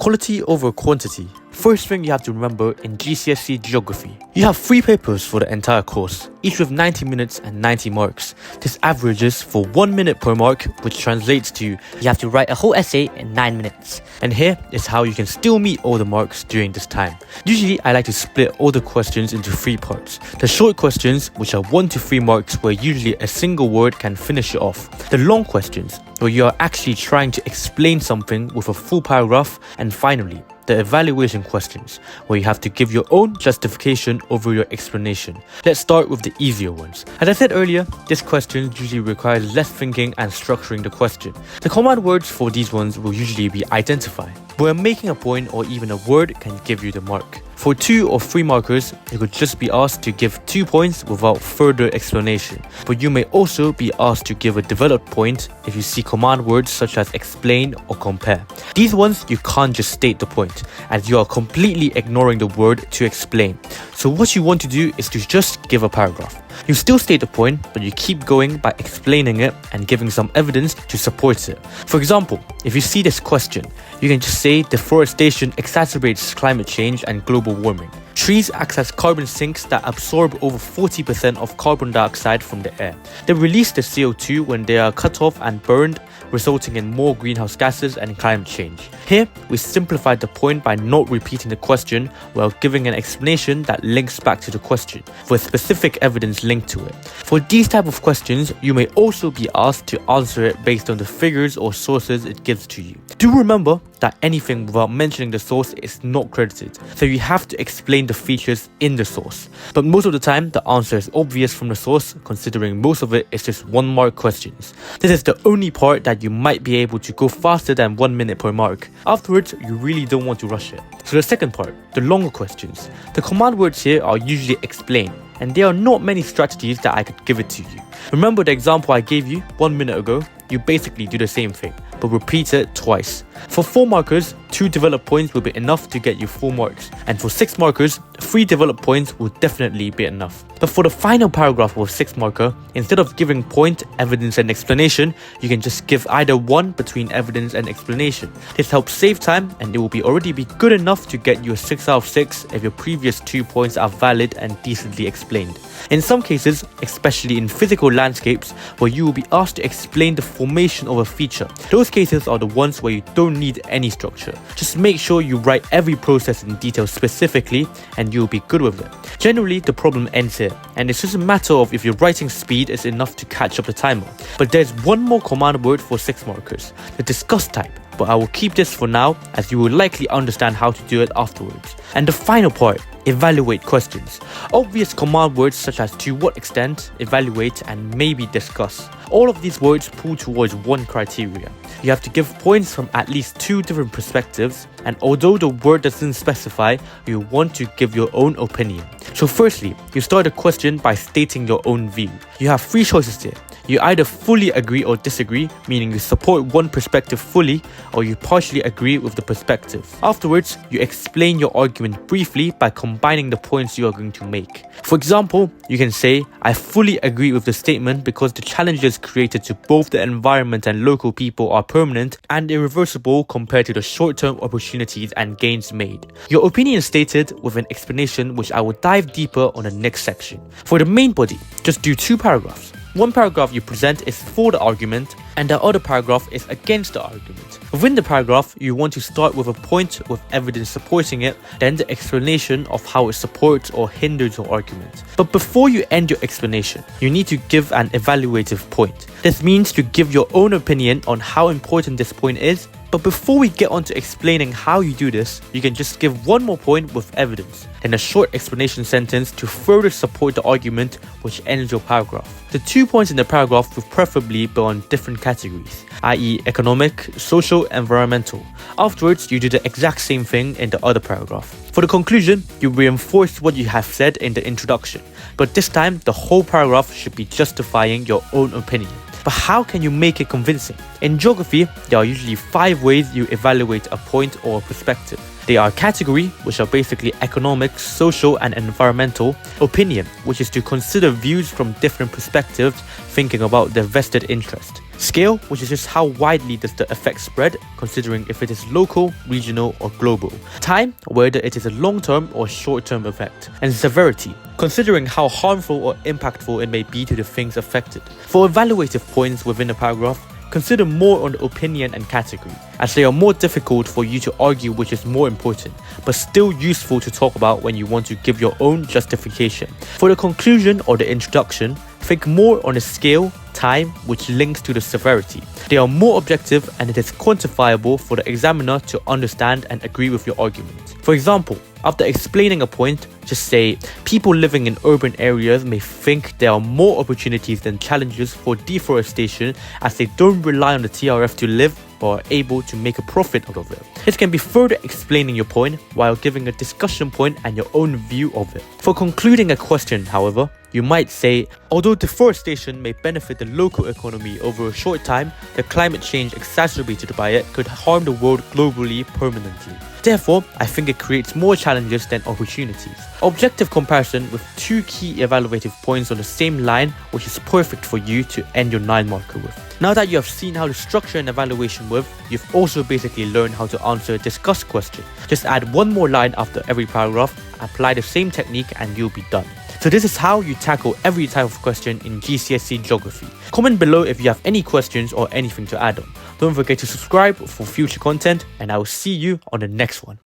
Quality over quantity. First thing you have to remember in GCSE Geography, you have 3 papers for the entire course, each with 90 minutes and 90 marks. This averages for 1 minute per mark, which translates to you have to write a whole essay in 9 minutes. And here is how you can still meet all the marks during this time. Usually I like to split all the questions into 3 parts. The short questions, which are 1 to 3 marks, where usually a single word can finish it off. The long questions, where you are actually trying to explain something with a full paragraph. And finally, the evaluation questions, where you have to give your own justification over your explanation. Let's start with the easier ones. As I said earlier, this question usually requires less thinking and structuring the question. The command words for these ones will usually be identify, where making a point or even a word can give you the mark. For 2 or 3 markers, you could just be asked to give 2 points without further explanation, but you may also be asked to give a developed point if you see command words such as explain or compare. These ones you can't just state the point, as you are completely ignoring the word to explain. So what you want to do is to just give a paragraph. You still state the point, but you keep going by explaining it and giving some evidence to support it. For example, if you see this question, you can just say deforestation exacerbates climate change and global warming. Trees act as carbon sinks that absorb over 40% of carbon dioxide from the air. They release the CO2 when they are cut off and burned, resulting in more greenhouse gases and climate change. Here, we simplified the point by not repeating the question while giving an explanation that links back to the question, with specific evidence linked to it. For these type of questions, you may also be asked to answer it based on the figures or sources it gives to you. Do remember that anything without mentioning the source is not credited, so you have to explain the features in the source. But most of the time, the answer is obvious from the source, considering most of it is just 1 mark questions. This is the only part that you might be able to go faster than 1 minute per mark. Afterwards, you really don't want to rush it. So the second part, the longer questions. The command words here are usually explain, and there are not many strategies that I could give it to you. Remember the example I gave you 1 minute ago? You basically do the same thing, but repeat it twice. For 4 markers, 2 developed points will be enough to get you 4 marks, and for 6 markers, 3 developed points will definitely be enough. But for the final paragraph of 6 marker, instead of giving point, evidence and explanation, you can just give either 1 between evidence and explanation. This helps save time, and it will already be good enough to get you a 6 out of 6 if your previous 2 points are valid and decently explained. In some cases, especially in physical landscapes, where you will be asked to explain the formation of a feature, those cases are the ones where you don't need any structure. Just make sure you write every process in detail specifically, and you'll be good with it. Generally, the problem ends here, and it's just a matter of if your writing speed is enough to catch up the timer. But there's 1 more command word for 6 markers, the discuss type. But I will keep this for now, as you will likely understand how to do it afterwards. And the final part, evaluate questions. Obvious command words such as to what extent, evaluate, and maybe discuss. All of these words pull towards 1 criteria. You have to give points from at least 2 different perspectives, and although the word doesn't specify, you want to give your own opinion. So firstly, you start a question by stating your own view. You have 3 choices here. You either fully agree or disagree, meaning you support 1 perspective fully, or you partially agree with the perspective. Afterwards, you explain your argument briefly by combining the points you are going to make. For example, you can say, I fully agree with the statement because the challenges created to both the environment and local people are permanent and irreversible compared to the short-term opportunities and gains made. Your opinion is stated with an explanation which I will dive deeper on the next section. For the main body, just do 2 paragraphs. 1 paragraph you present is for the argument, and the other paragraph is against the argument. Within the paragraph, you want to start with a point with evidence supporting it, then the explanation of how it supports or hinders your argument. But before you end your explanation, you need to give an evaluative point. This means you give your own opinion on how important this point is. But before we get on to explaining how you do this, you can just give 1 more point with evidence, then a short explanation sentence to further support the argument, which ends your paragraph. The 2 points in the paragraph will preferably be on different categories, i.e. economic, social, environmental. Afterwards, you do the exact same thing in the other paragraph. For the conclusion, you reinforce what you have said in the introduction, but this time the whole paragraph should be justifying your own opinion. But how can you make it convincing? In geography, there are usually 5 ways you evaluate a point or a perspective. They are category, which are basically economic, social and environmental. Opinion, which is to consider views from different perspectives, thinking about their vested interest. Scale, which is just how widely does the effect spread, considering if it is local, regional, or global. Time, whether it is a long-term or short-term effect. And severity, considering how harmful or impactful it may be to the things affected. For evaluative points within a paragraph, consider more on the opinion and category, as they are more difficult for you to argue which is more important, but still useful to talk about when you want to give your own justification. For the conclusion or the introduction, think more on the scale, time, which links to the severity. They are more objective and it is quantifiable for the examiner to understand and agree with your argument. For example, after explaining a point, just say, people living in urban areas may think there are more opportunities than challenges for deforestation as they don't rely on the TRF to live but are able to make a profit out of it. It can be further explaining your point while giving a discussion point and your own view of it. For concluding a question, however, you might say, although deforestation may benefit the local economy over a short time, the climate change exacerbated by it could harm the world globally permanently. Therefore, I think it creates more challenges than opportunities. Objective comparison with two key evaluative points on the same line, which is perfect for you to end your 9 marker with. Now that you have seen how to structure an evaluation with, you've also basically learned how to answer a discussed question. Just add one more line after every paragraph, apply the same technique and you'll be done. So this is how you tackle every type of question in GCSE Geography. Comment below if you have any questions or anything to add on. Don't forget to subscribe for future content and I will see you on the next one.